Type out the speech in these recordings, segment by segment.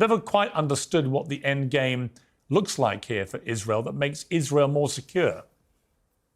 Never quite understood what the end game looks like here for Israel that makes Israel more secure.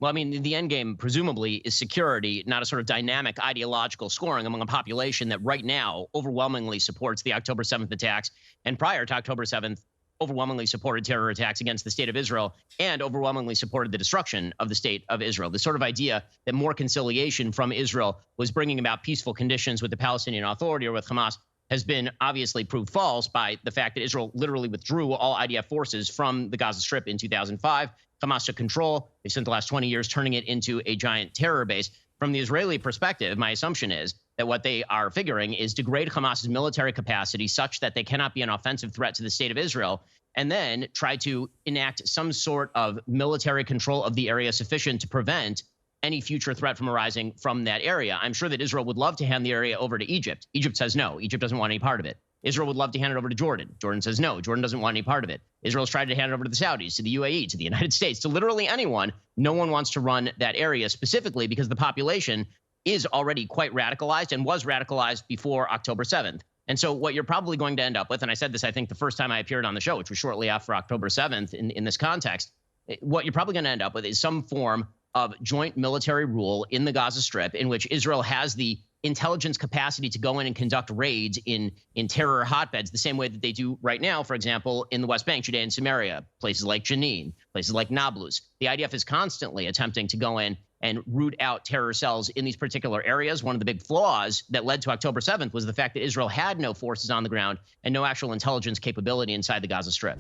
Well, I mean, the end game presumably is security, not a sort of dynamic ideological scoring among a population that right now overwhelmingly supports the October 7th attacks, and prior to October 7th, overwhelmingly supported terror attacks against the state of Israel and overwhelmingly supported the destruction of the state of Israel. The sort of idea that more conciliation from Israel was bringing about peaceful conditions with the Palestinian Authority or with Hamas has been obviously proved false by the fact that Israel literally withdrew all IDF forces from the Gaza Strip in 2005. Hamas took control. They've spent the last 20 years turning it into a giant terror base. From the Israeli perspective, my assumption is that what they are figuring is degrade Hamas's military capacity such that they cannot be an offensive threat to the state of Israel, and then try to enact some sort of military control of the area sufficient to prevent any future threat from arising from that area. I'm sure that Israel would love to hand the area over to Egypt. Egypt says no. Egypt doesn't want any part of it. Israel would love to hand it over to Jordan. Jordan says no. Jordan doesn't want any part of it. Israel's tried to hand it over to the Saudis, to the UAE, to the United States, to literally anyone. No one wants to run that area specifically because the population is already quite radicalized and was radicalized before October 7th. And so what you're probably going to end up with, and I said this, I think, the first time I appeared on the show, which was shortly after October 7th in this context, what you're probably going to end up with is some form of joint military rule in the Gaza Strip in which Israel has the intelligence capacity to go in and conduct raids in terror hotbeds the same way that they do right now, for example, in the West Bank, Judea and Samaria, places like Jenin, places like Nablus. The IDF is constantly attempting to go in and root out terror cells in these particular areas. One of the big flaws that led to October 7th was the fact that Israel had no forces on the ground and no actual intelligence capability inside the Gaza Strip.